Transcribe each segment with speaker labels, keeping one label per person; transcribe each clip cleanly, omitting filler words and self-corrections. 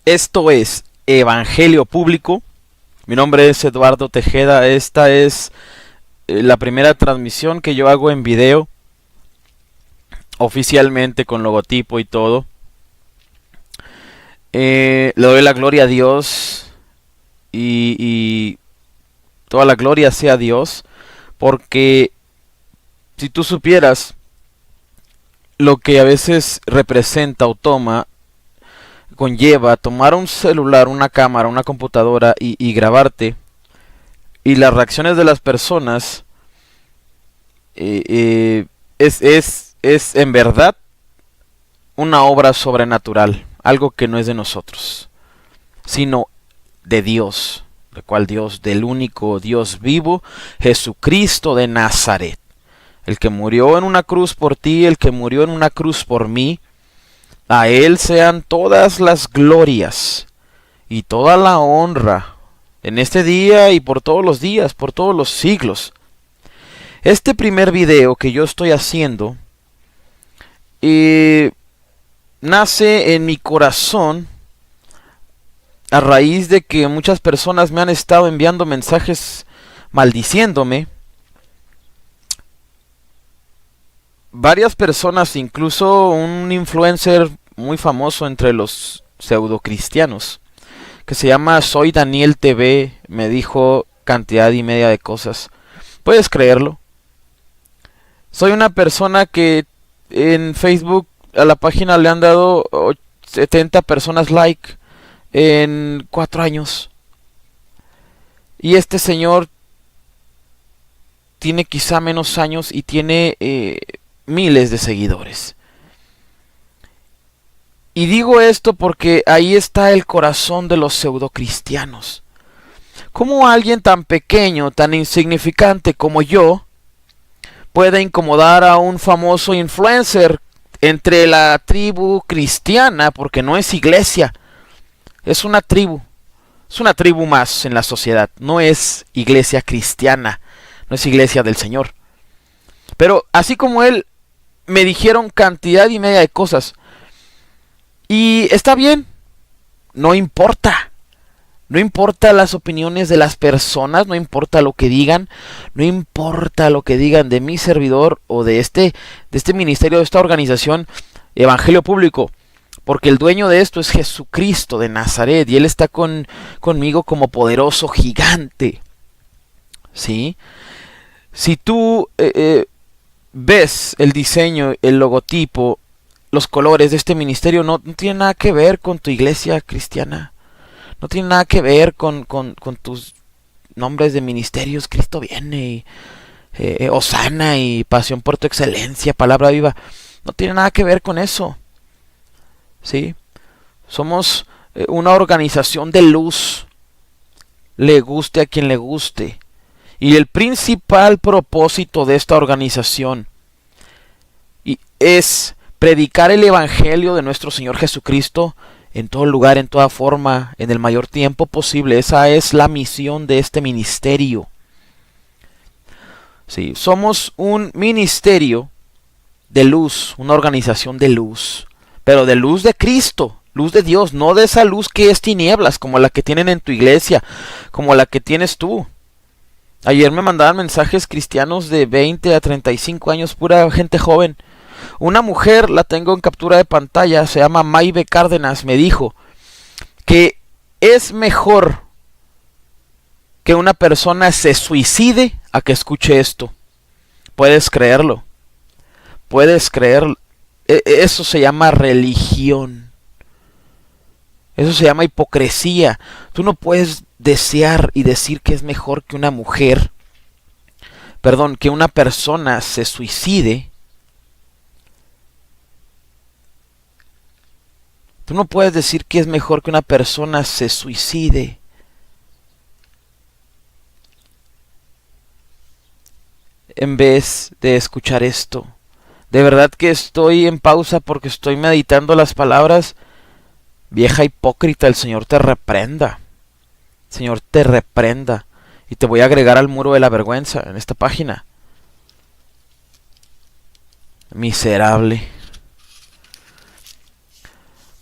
Speaker 1: Esto es Evangelio Público. Mi nombre es Eduardo Tejeda. Esta es la primera transmisión que yo hago en video, oficialmente con logotipo y todo. Le doy la gloria a Dios y toda la gloria sea a Dios, porque si tú supieras lo que a veces representa o conlleva tomar un celular, una cámara, una computadora y grabarte, y las reacciones de las personas, es en verdad una obra sobrenatural, algo que no es de nosotros, sino de Dios, de cual Dios, del único Dios vivo, Jesucristo de Nazaret, el que murió en una cruz por ti, el que murió en una cruz por mí. A Él sean todas las glorias y toda la honra en este día y por todos los días, por todos los siglos. Este primer video que yo estoy haciendo nace en mi corazón a raíz de que muchas personas me han estado enviando mensajes maldiciéndome. Varias personas, incluso un influencer muy famoso entre los pseudocristianos, que se llama Soy Daniel TV, me dijo cantidad y media de cosas. ¿Puedes creerlo? Soy una persona que en Facebook a la página le han dado 70 personas like en 4 años. Y este señor tiene quizá menos años y tiene miles de seguidores. Y digo esto porque ahí está el corazón de los pseudocristianos. ¿Cómo alguien tan pequeño, tan insignificante como yo, puede incomodar a un famoso influencer entre la tribu cristiana? Porque no es iglesia, es una tribu más en la sociedad, no es iglesia cristiana, no es iglesia del Señor. Pero así como él, me dijeron cantidad y media de cosas. Y está bien, no importa. No importa las opiniones de las personas, no importa lo que digan, no importa lo que digan de mi servidor o de este ministerio, de esta organización, Evangelio Público. Porque el dueño de esto es Jesucristo de Nazaret y Él está conmigo como poderoso gigante. ¿Sí? Si tú ves el diseño, el logotipo, los colores de este ministerio, no tiene nada que ver con tu iglesia cristiana. No tiene nada que ver con tus nombres de ministerios. Cristo viene y Hosana y Pasión por tu excelencia, Palabra Viva. No tiene nada que ver con eso. ¿Sí? Somos una organización de luz. Le guste a quien le guste. Y el principal propósito de esta organización es predicar el Evangelio de nuestro Señor Jesucristo en todo lugar, en toda forma, en el mayor tiempo posible. Esa es la misión de este ministerio. Sí, somos un ministerio de luz, una organización de luz, pero de luz de Cristo, luz de Dios, no de esa luz que es tinieblas, como la que tienen en tu iglesia, como la que tienes tú. Ayer me mandaban mensajes cristianos de 20 a 35 años, pura gente joven. Una mujer, la tengo en captura de pantalla, se llama Maybe Cárdenas, me dijo que es mejor que una persona se suicide a que escuche esto. ¿Puedes creerlo? ¿Puedes creerlo? Eso se llama religión. Eso se llama hipocresía. Tú no puedes desear y decir que es mejor que una mujer, que una persona se suicide. Tú no puedes decir que es mejor que una persona se suicide. En vez de escuchar esto. De verdad que estoy en pausa porque estoy meditando las palabras. Vieja hipócrita, el Señor te reprenda. El Señor te reprenda. Y te voy a agregar al muro de la vergüenza en esta página. Miserable.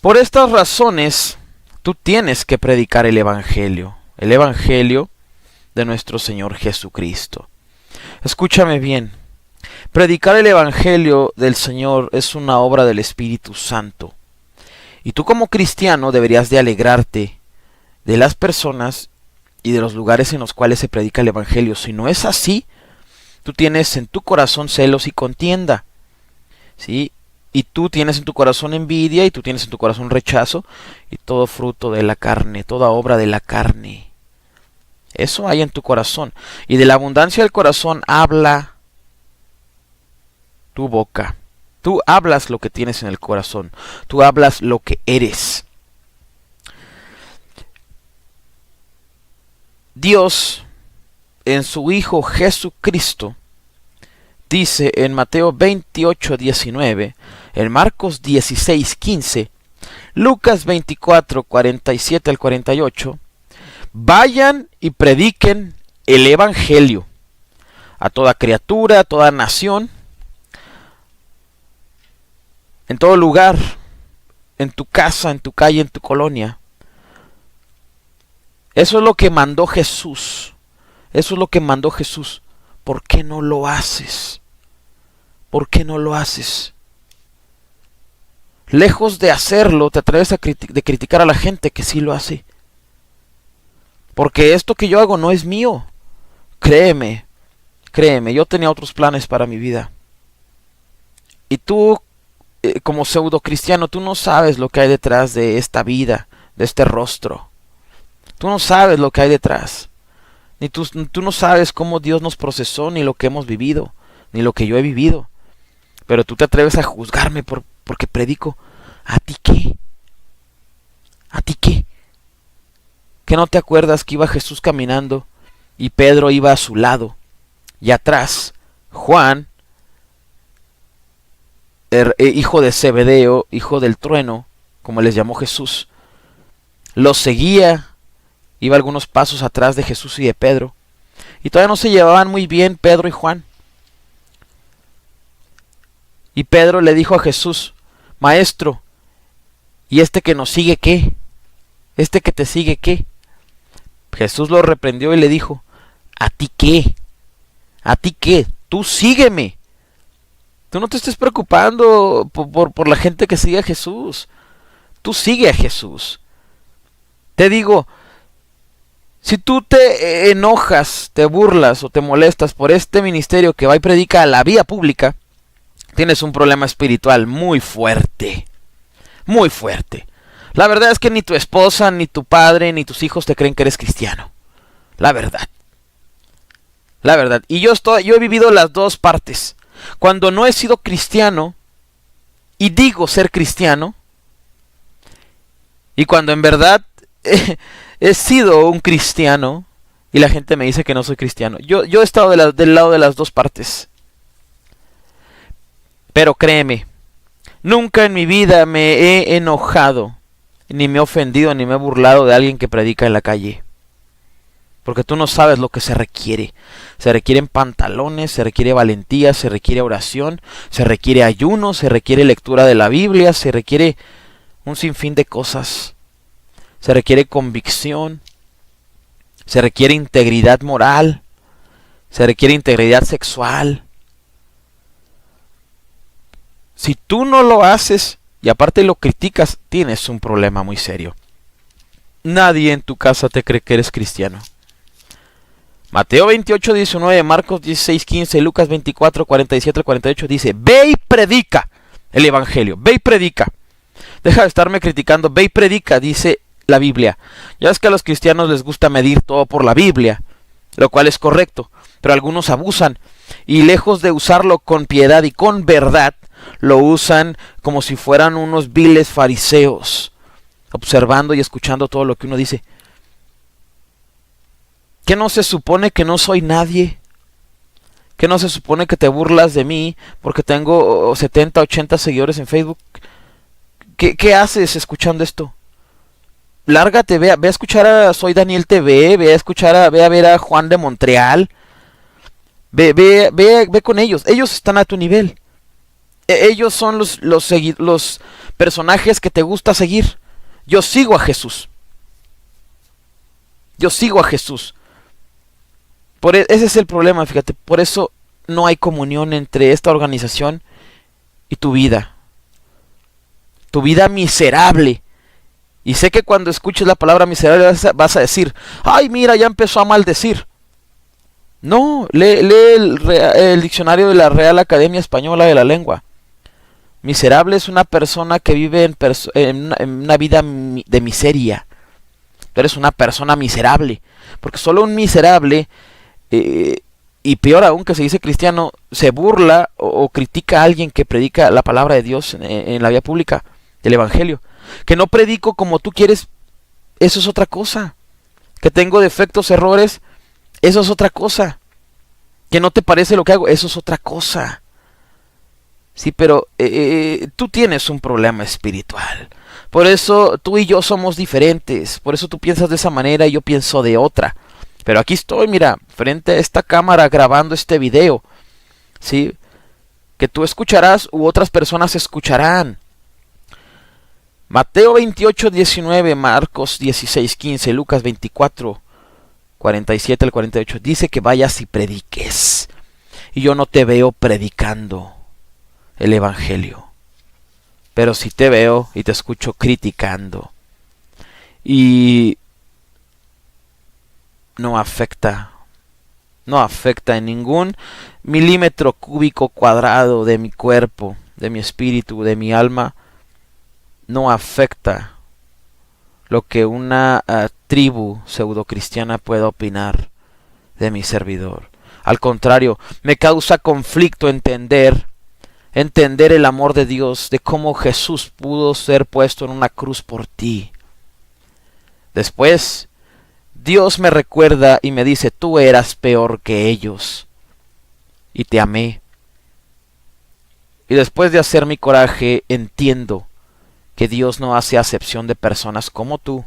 Speaker 1: Por estas razones, Tú tienes que predicar el Evangelio de nuestro Señor Jesucristo. Escúchame bien, predicar el Evangelio del Señor es una obra del Espíritu Santo. Y tú como cristiano deberías de alegrarte de las personas y de los lugares en los cuales se predica el Evangelio. Si no es así, tú tienes en tu corazón celos y contienda, ¿sí? Y tú tienes en tu corazón envidia, y tú tienes en tu corazón rechazo, y todo fruto de la carne, toda obra de la carne. Eso hay en tu corazón. Y de la abundancia del corazón habla tu boca. Tú hablas lo que tienes en el corazón. Tú hablas lo que eres. Dios, en su Hijo Jesucristo, dice en Mateo 28:19, en Marcos 16:15, Lucas 24:47 al 48, vayan y prediquen el Evangelio a toda criatura, a toda nación, en todo lugar, en tu casa, en tu calle, en tu colonia. Eso es lo que mandó Jesús. Eso es lo que mandó Jesús. ¿Por qué no lo haces? ¿Por qué no lo haces? Lejos de hacerlo, te atreves a criticar a la gente que sí lo hace. Porque esto que yo hago no es mío. Créeme, yo tenía otros planes para mi vida. Y tú, como pseudo cristiano, tú no sabes lo que hay detrás de esta vida, de este rostro. Tú no sabes lo que hay detrás. Ni tú no sabes cómo Dios nos procesó, ni lo que hemos vivido, ni lo que yo he vivido. Pero tú te atreves a juzgarme porque predico. ¿A ti qué? ¿A ti qué? ¿Que no te acuerdas que iba Jesús caminando y Pedro iba a su lado? Y atrás, Juan, hijo de Zebedeo, hijo del trueno, como les llamó Jesús, los seguía. Iba algunos pasos atrás de Jesús y de Pedro. Y todavía no se llevaban muy bien Pedro y Juan. Y Pedro le dijo a Jesús: Maestro, ¿y este que nos sigue qué? ¿Este que te sigue qué? Jesús lo reprendió y le dijo: ¿A ti qué? ¿A ti qué? Tú sígueme. Tú no te estés preocupando por la gente que sigue a Jesús. Tú sigue a Jesús. Te digo, si tú te enojas, te burlas o te molestas por este ministerio que va y predica a la vía pública, tienes un problema espiritual muy fuerte. Muy fuerte. La verdad es que ni tu esposa, ni tu padre, ni tus hijos te creen que eres cristiano. La verdad. La verdad. Y yo he vivido las dos partes. Cuando no he sido cristiano y digo ser cristiano, y cuando en verdad he sido un cristiano y la gente me dice que no soy cristiano. Yo he estado del lado de las dos partes. Pero créeme, nunca en mi vida me he enojado, ni me he ofendido, ni me he burlado de alguien que predica en la calle. Porque tú no sabes lo que se requiere. Se requieren pantalones, se requiere valentía, se requiere oración, se requiere ayuno, se requiere lectura de la Biblia, se requiere un sinfín de cosas. Se requiere convicción, se requiere integridad moral, se requiere integridad sexual. Si tú no lo haces y aparte lo criticas, tienes un problema muy serio. Nadie en tu casa te cree que eres cristiano. Mateo 28:19, Marcos 16:15, Lucas 24:47 al 48 dice: ve y predica el Evangelio, ve y predica. Deja de estarme criticando, ve y predica, dice la Biblia. Ya es que a los cristianos les gusta medir todo por la Biblia, lo cual es correcto, pero algunos abusan y lejos de usarlo con piedad y con verdad, lo usan como si fueran unos viles fariseos, observando y escuchando todo lo que uno dice. ¿Qué no se supone que no soy nadie? ¿Qué no se supone que te burlas de mí porque tengo 70, 80 seguidores en Facebook? ¿Qué haces escuchando esto? Lárgate, ve a escuchar a Soy Daniel TV, ve a ver a Juan de Montreal. Ve con ellos. Ellos están a tu nivel. Ellos son los personajes que te gusta seguir. Yo sigo a Jesús. Yo sigo a Jesús. Ese es el problema, fíjate. Por eso no hay comunión entre esta organización y tu vida. Tu vida miserable. Y sé que cuando escuches la palabra miserable vas a decir, ay, mira, ya empezó a maldecir. No, lee el diccionario de la Real Academia Española de la Lengua. Miserable es una persona que vive en una vida de miseria. Tú eres una persona miserable. Porque solo un miserable, y peor aún que se dice cristiano, se burla o critica a alguien que predica la palabra de Dios en la vía pública, el Evangelio. Que no predico como tú quieres, eso es otra cosa. Que tengo defectos, errores, eso es otra cosa. Que no te parece lo que hago, eso es otra cosa. Sí, pero tú tienes un problema espiritual. Por eso tú y yo somos diferentes. Por eso tú piensas de esa manera y yo pienso de otra. Pero aquí estoy, mira, frente a esta cámara grabando este video. ¿Sí? Que tú escucharás u otras personas escucharán. Mateo 28:19, Marcos 16:15, Lucas 24:47 al 48. Dice que vayas y prediques. Y yo no te veo predicando el Evangelio. Pero sí te veo y te escucho criticando. Y no afecta en ningún milímetro cúbico cuadrado de mi cuerpo, de mi espíritu, de mi alma. No afecta lo que una tribu pseudocristiana pueda opinar de mi servidor. Al contrario, me causa conflicto entender el amor de Dios, de cómo Jesús pudo ser puesto en una cruz por ti. Después, Dios me recuerda y me dice, tú eras peor que ellos, y te amé. Y después de hacer mi coraje, entiendo que Dios no hace acepción de personas como tú.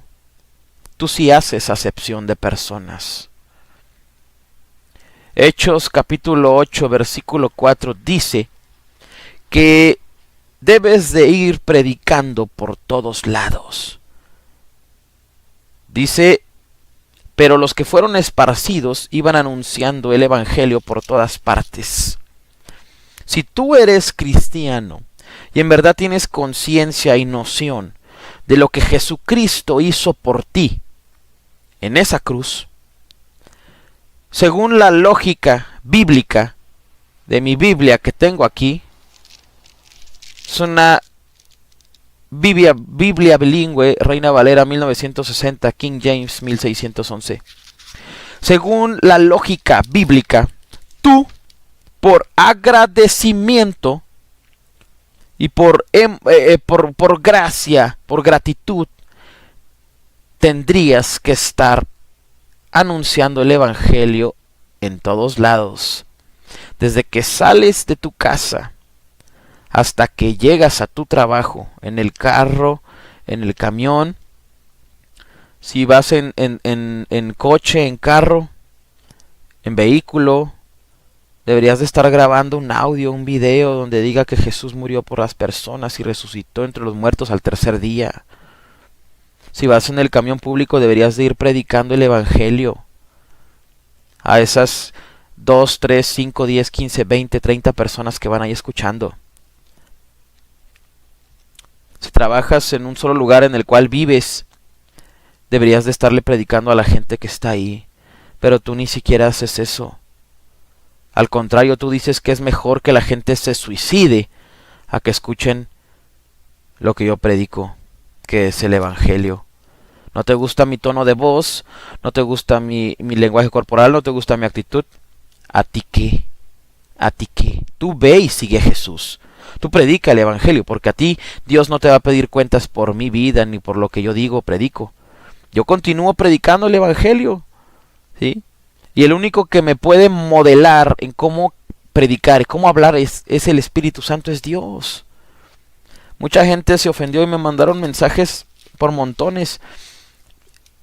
Speaker 1: Tú sí haces acepción de personas. Hechos capítulo 8, versículo 4 dice que debes de ir predicando por todos lados. Dice, pero los que fueron esparcidos iban anunciando el Evangelio por todas partes. Si tú eres cristiano y en verdad tienes conciencia y noción de lo que Jesucristo hizo por ti en esa cruz, según la lógica bíblica de mi Biblia que tengo aquí, es una Biblia bilingüe, Reina Valera 1960, King James 1611. Según la lógica bíblica, tú, por agradecimiento y por gracia, por gratitud, tendrías que estar anunciando el Evangelio en todos lados. Desde que sales de tu casa hasta que llegas a tu trabajo, en el carro, en el camión, si vas en coche, en carro, en vehículo, deberías de estar grabando un audio, un video donde diga que Jesús murió por las personas y resucitó entre los muertos al tercer día. Si vas en el camión público, deberías de ir predicando el Evangelio a esas 2, 3, 5, 10, 15, 20, 30 personas que van ahí escuchando. Si trabajas en un solo lugar en el cual vives, deberías de estarle predicando a la gente que está ahí. Pero tú ni siquiera haces eso. Al contrario, tú dices que es mejor que la gente se suicide a que escuchen lo que yo predico, que es el Evangelio. No te gusta mi tono de voz, no te gusta mi lenguaje corporal, no te gusta mi actitud. ¿A ti qué? ¿A ti qué? Tú ve y sigue a Jesús. Tú predica el Evangelio, porque a ti Dios no te va a pedir cuentas por mi vida ni por lo que yo digo, predico. Yo continúo predicando el Evangelio, ¿sí? Y el único que me puede modelar en cómo predicar y cómo hablar es el Espíritu Santo, es Dios. Mucha gente se ofendió y me mandaron mensajes por montones,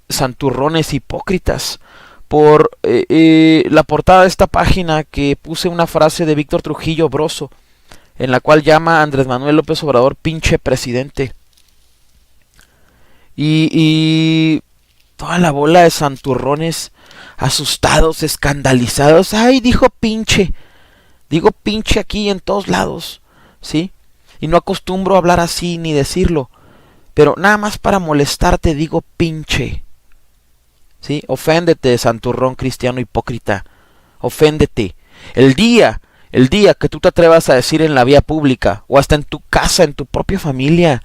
Speaker 1: santurrones, hipócritas, por la portada de esta página que puse una frase de Víctor Trujillo Broso, en la cual llama a Andrés Manuel López Obrador pinche presidente. Y Toda la bola de santurrones, asustados, escandalizados. Ay, dijo pinche. Digo pinche aquí en todos lados, ¿sí? Y no acostumbro a hablar así ni decirlo. Pero nada más para molestarte digo pinche. ¿Sí? Oféndete, santurrón cristiano hipócrita. Oféndete. El día que tú te atrevas a decir en la vía pública, o hasta en tu casa, en tu propia familia,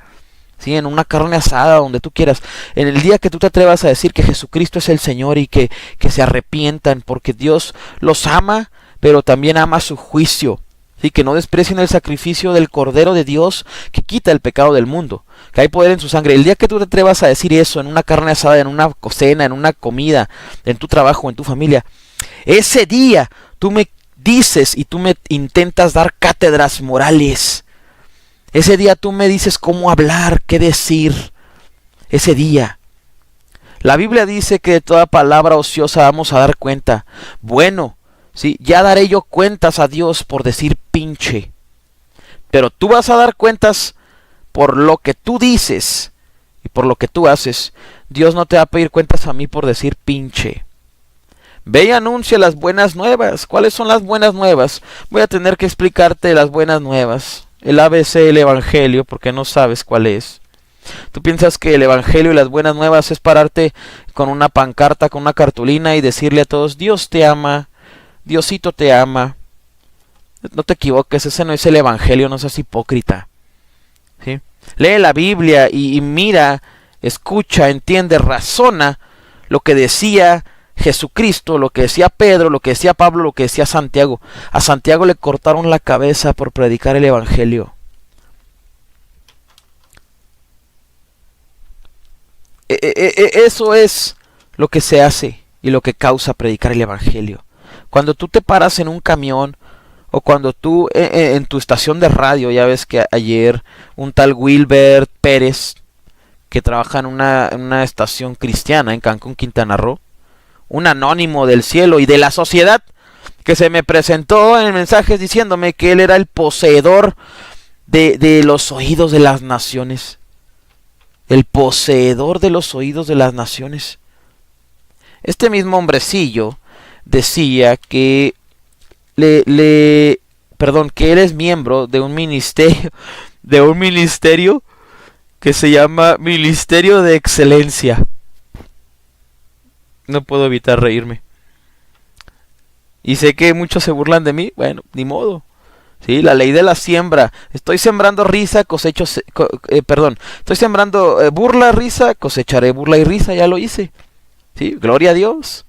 Speaker 1: ¿sí? En una carne asada, donde tú quieras, en el día que tú te atrevas a decir que Jesucristo es el Señor y que se arrepientan, porque Dios los ama, pero también ama su juicio, ¿sí? Que no desprecien el sacrificio del Cordero de Dios que quita el pecado del mundo, que hay poder en su sangre. El día que tú te atrevas a decir eso en una carne asada, en una cena, en una comida, en tu trabajo, en tu familia, ese día tú me dices y tú me intentas dar cátedras morales. Ese día tú me dices cómo hablar, qué decir. Ese día. La Biblia dice que de toda palabra ociosa vamos a dar cuenta. Bueno, sí, ya daré yo cuentas a Dios por decir pinche. Pero tú vas a dar cuentas por lo que tú dices y por lo que tú haces. Dios no te va a pedir cuentas a mí por decir pinche. Ve y anuncia las buenas nuevas. ¿Cuáles son las buenas nuevas? Voy a tener que explicarte las buenas nuevas. El ABC, el Evangelio, porque no sabes cuál es. Tú piensas que el Evangelio y las buenas nuevas es pararte con una pancarta, con una cartulina y decirle a todos, Dios te ama, Diosito te ama. No te equivoques, ese no es el Evangelio, no seas hipócrita. ¿Sí? Lee la Biblia y mira, escucha, entiende, razona lo que decía Jesucristo, lo que decía Pedro, lo que decía Pablo, lo que decía Santiago. A Santiago le cortaron la cabeza por predicar el Evangelio. Eso es lo que se hace y lo que causa predicar el Evangelio. Cuando tú te paras en un camión o cuando tú en tu estación de radio, ya ves que ayer un tal Wilbert Pérez, que trabaja en una estación cristiana en Cancún, Quintana Roo, un anónimo del cielo y de la sociedad, que se me presentó en mensajes diciéndome que él era el poseedor de los oídos de las naciones. El poseedor de los oídos de las naciones. Este mismo hombrecillo decía que que él es miembro de un ministerio que se llama Ministerio de Excelencia. No puedo evitar reírme. Y sé que muchos se burlan de mí. Bueno, ni modo. Sí, la ley de la siembra. Estoy sembrando risa, estoy sembrando burla, risa, cosecharé burla y risa. Ya lo hice. Sí, gloria a Dios.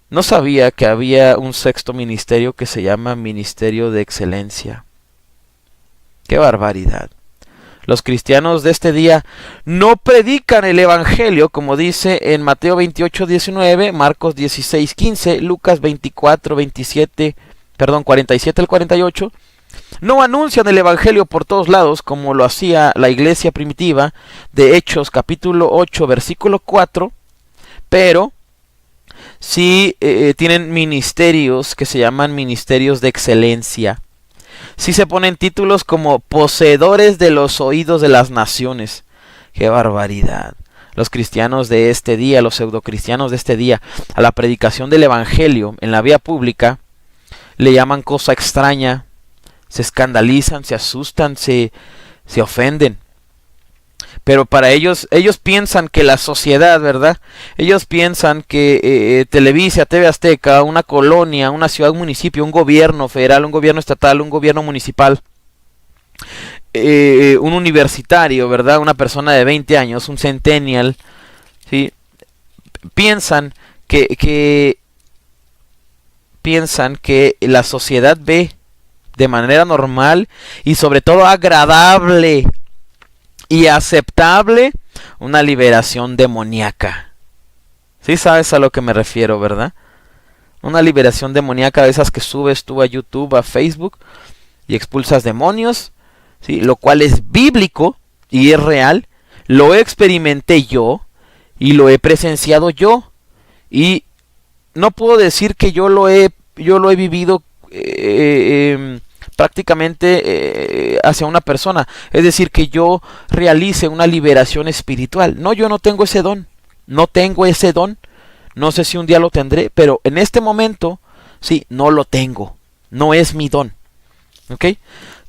Speaker 1: No sabía que había un sexto ministerio que se llama Ministerio de Excelencia. ¡Qué barbaridad! Los cristianos de este día no predican el Evangelio, como dice en Mateo 28:19, Marcos 16:15, Lucas 47 al 48. No anuncian el Evangelio por todos lados, como lo hacía la iglesia primitiva de Hechos capítulo 8, versículo 4, pero sí tienen ministerios que se llaman ministerios de excelencia. Sí se ponen títulos como poseedores de los oídos de las naciones. ¡Qué barbaridad! Los cristianos de este día, los pseudocristianos de este día, a la predicación del Evangelio en la vía pública, le llaman cosa extraña, se escandalizan, se asustan, se ofenden. Pero para ellos piensan que la sociedad, ¿verdad? Ellos piensan que Televisa, TV Azteca, una colonia, una ciudad, un municipio, un gobierno federal, un gobierno estatal, un gobierno municipal, un universitario, ¿verdad? Una persona de 20 años, un centennial, ¿sí? Piensan que la sociedad ve de manera normal y sobre todo agradable y aceptable una liberación demoníaca. ¿Sí sabes a lo que me refiero, verdad? Una liberación demoníaca de esas que subes tú a YouTube, a Facebook y expulsas demonios, ¿sí? Lo cual es bíblico y es real. Lo experimenté yo y lo he presenciado yo. Y no puedo decir que yo lo he vivido prácticamente hacia una persona, es decir, que yo realice una liberación espiritual. No, yo no tengo ese don. no tengo ese don. No sé si un día lo tendré, pero en este momento, sí, no lo tengo. No es mi don. ¿Ok?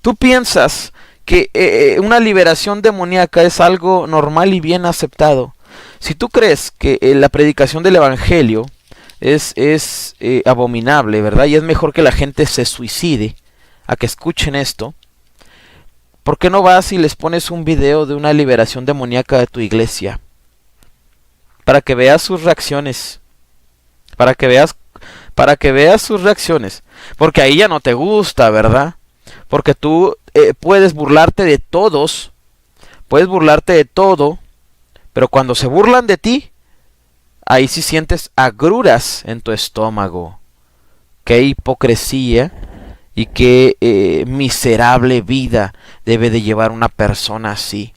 Speaker 1: Tú piensas que una liberación demoníaca es algo normal y bien aceptado. Si tú crees que la predicación del evangelio es abominable, ¿verdad? Y es mejor que la gente se suicide a que escuchen esto, ¿por qué no vas y les pones un video de una liberación demoníaca de tu iglesia? Para que veas sus reacciones. Para que veas sus reacciones. Porque ahí ya no te gusta, ¿verdad? Porque tú puedes burlarte de todos. Puedes burlarte de todo. Pero cuando se burlan de ti, ahí sí sientes agruras en tu estómago. Qué hipocresía y qué miserable vida debe de llevar una persona así.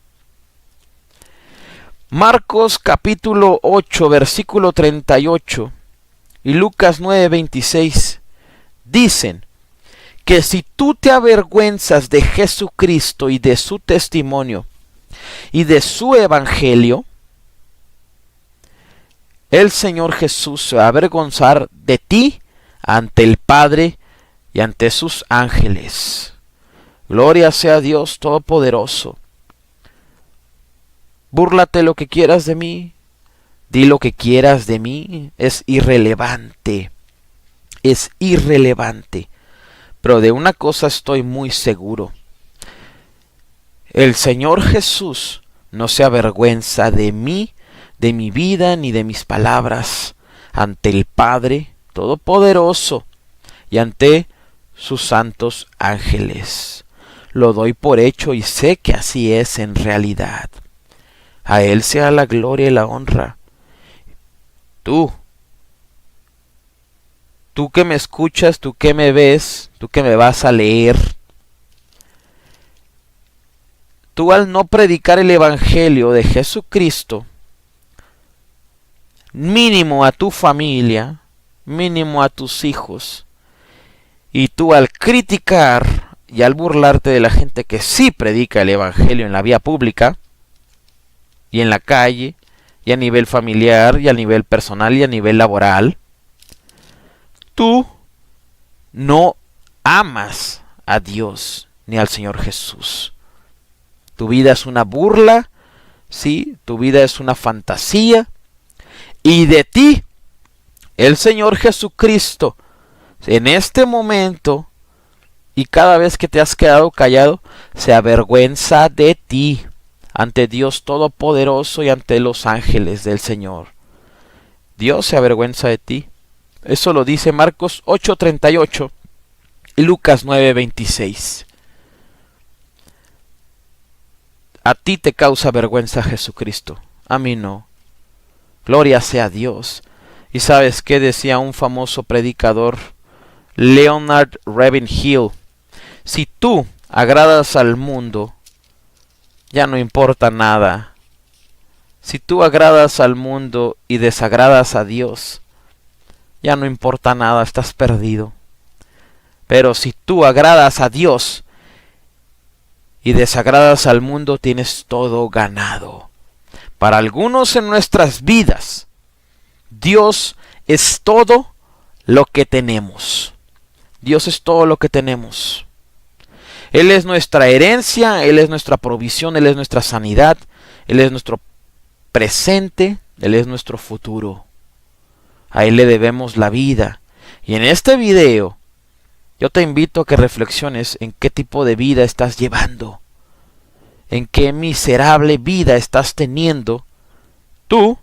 Speaker 1: Marcos capítulo 8, versículo 38 y Lucas 9:26 dicen que si tú te avergüenzas de Jesucristo y de su testimonio y de su evangelio, el Señor Jesús se va a avergonzar de ti ante el Padre y ante sus ángeles. Gloria sea Dios Todopoderoso. Búrlate lo que quieras de mí, di lo que quieras de mí, es irrelevante. Es irrelevante. Pero de una cosa estoy muy seguro. El Señor Jesús no se avergüenza de mí, de mi vida, ni de mis palabras, ante el Padre Todopoderoso y ante sus santos ángeles. Lo doy por hecho y sé que así es en realidad. A Él sea la gloria y la honra. Tú que me escuchas, tú que me ves, tú que me vas a leer, tú al no predicar el evangelio de Jesucristo, mínimo a tu familia, mínimo a tus hijos, y tú al criticar y al burlarte de la gente que sí predica el evangelio en la vía pública, y en la calle, y a nivel familiar, y a nivel personal, y a nivel laboral, tú no amas a Dios ni al Señor Jesús. Tu vida es una burla, ¿sí? Tu vida es una fantasía, y de ti, el Señor Jesucristo, en este momento, y cada vez que te has quedado callado, se avergüenza de ti ante Dios Todopoderoso y ante los ángeles del Señor. Dios se avergüenza de ti. Eso lo dice Marcos 8:38 y Lucas 9:26. A ti te causa vergüenza Jesucristo, a mí no. Gloria sea a Dios. ¿Y sabes qué decía un famoso predicador, Leonard Ravenhill? Si tú agradas al mundo, ya no importa nada. Si tú agradas al mundo y desagradas a Dios, ya no importa nada, estás perdido. Pero si tú agradas a Dios y desagradas al mundo, tienes todo ganado. Para algunos en nuestras vidas, Dios es todo lo que tenemos. Dios es todo lo que tenemos. Él es nuestra herencia, Él es nuestra provisión, Él es nuestra sanidad, Él es nuestro presente, Él es nuestro futuro. A Él le debemos la vida. Y en este video, yo te invito a que reflexiones en qué tipo de vida estás llevando. En qué miserable vida estás teniendo tú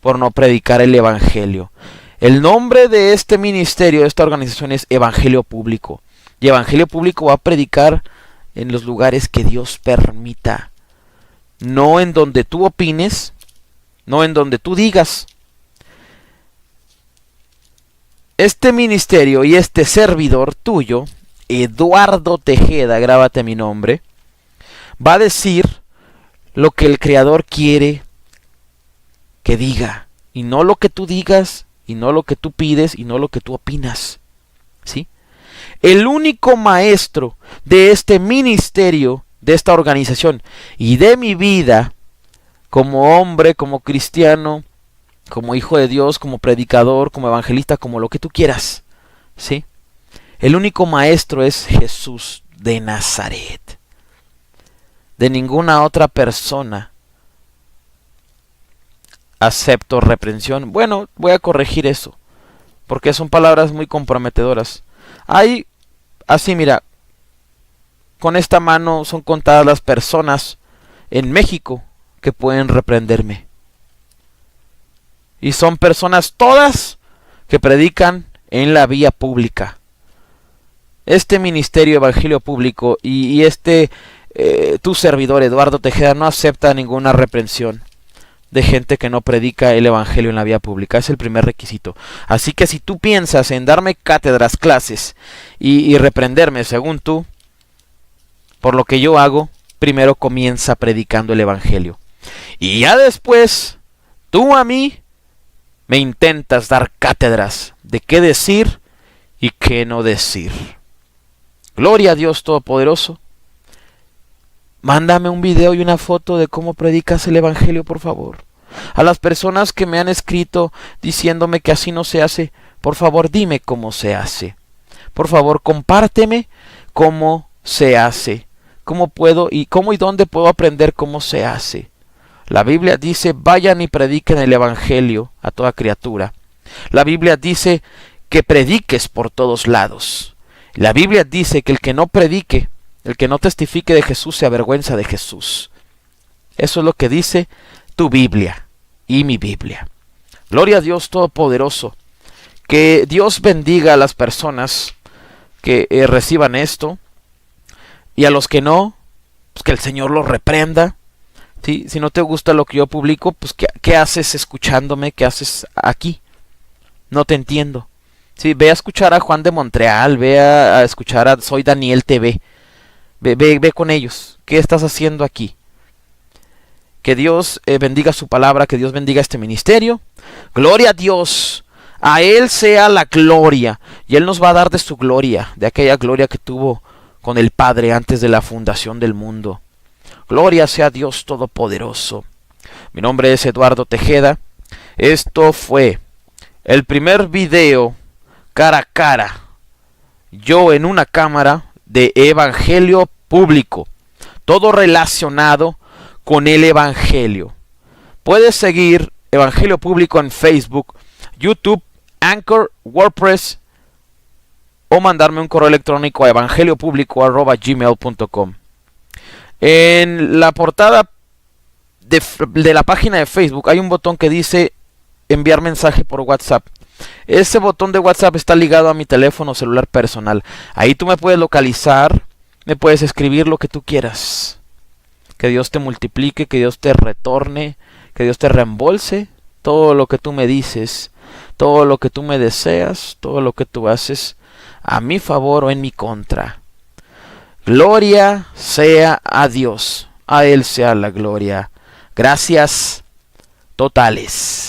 Speaker 1: por no predicar el evangelio. El nombre de este ministerio, de esta organización, es Evangelio Público. Y Evangelio Público va a predicar en los lugares que Dios permita. No en donde tú opines, no en donde tú digas. Este ministerio y este servidor tuyo, Eduardo Tejeda, grábate mi nombre, va a decir lo que el Creador quiere que diga. Y no lo que tú digas, y no lo que tú pides, y no lo que tú opinas. ¿Sí? El único maestro de este ministerio, de esta organización y de mi vida como hombre, como cristiano, como hijo de Dios, como predicador, como evangelista, como lo que tú quieras, ¿sí? El único maestro es Jesús de Nazaret. De ninguna otra persona acepto reprensión. Bueno, voy a corregir eso, porque son palabras muy comprometedoras. Hay, así mira, con esta mano son contadas las personas en México que pueden reprenderme. Y son personas todas que predican en la vía pública. Este ministerio Evangelio Público y tu servidor Eduardo Tejeda no acepta ninguna reprensión de gente que no predica el Evangelio en la vía pública. Es el primer requisito. Así que si tú piensas en darme cátedras, clases y reprenderme según tú, por lo que yo hago, primero comienza predicando el Evangelio. Y ya después, tú a mí me intentas dar cátedras de qué decir y qué no decir. Gloria a Dios Todopoderoso. Mándame un video y una foto de cómo predicas el Evangelio, por favor. A las personas que me han escrito diciéndome que así no se hace, por favor dime cómo se hace. Por favor compárteme cómo se hace. Cómo puedo y cómo y dónde puedo aprender cómo se hace. La Biblia dice, vayan y prediquen el Evangelio a toda criatura. La Biblia dice que prediques por todos lados. La Biblia dice que el que no predique, el que no testifique de Jesús se avergüenza de Jesús. Eso es lo que dice tu Biblia y mi Biblia. Gloria a Dios Todopoderoso. Que Dios bendiga a las personas que reciban esto. Y a los que no, pues que el Señor los reprenda. ¿Sí? Si no te gusta lo que yo publico, pues ¿qué haces escuchándome? ¿Qué haces aquí? No te entiendo. ¿Sí? Ve a escuchar a Juan de Montreal, ve a escuchar a Soy Daniel TV. Ve con ellos. ¿Qué estás haciendo aquí? Que Dios bendiga su palabra, que Dios bendiga este ministerio. Gloria a Dios. A Él sea la gloria. Y Él nos va a dar de su gloria, de aquella gloria que tuvo con el Padre antes de la fundación del mundo. Gloria sea Dios Todopoderoso. Mi nombre es Eduardo Tejeda. Esto fue el primer video cara a cara, yo en una cámara, de Evangelio Público. Todo relacionado con el Evangelio. Puedes seguir Evangelio Público en Facebook, YouTube, Anchor, WordPress, o mandarme un correo electrónico a evangeliopublico@gmail.com. En la portada de la página de Facebook hay un botón que dice enviar mensaje por WhatsApp. Ese botón de WhatsApp está ligado a mi teléfono celular personal. Ahí tú me puedes localizar, me puedes escribir lo que tú quieras. Que Dios te multiplique, que Dios te retorne, que Dios te reembolse todo lo que tú me dices, todo lo que tú me deseas, todo lo que tú haces a mi favor o en mi contra. Gloria sea a Dios, a Él sea la gloria. Gracias totales.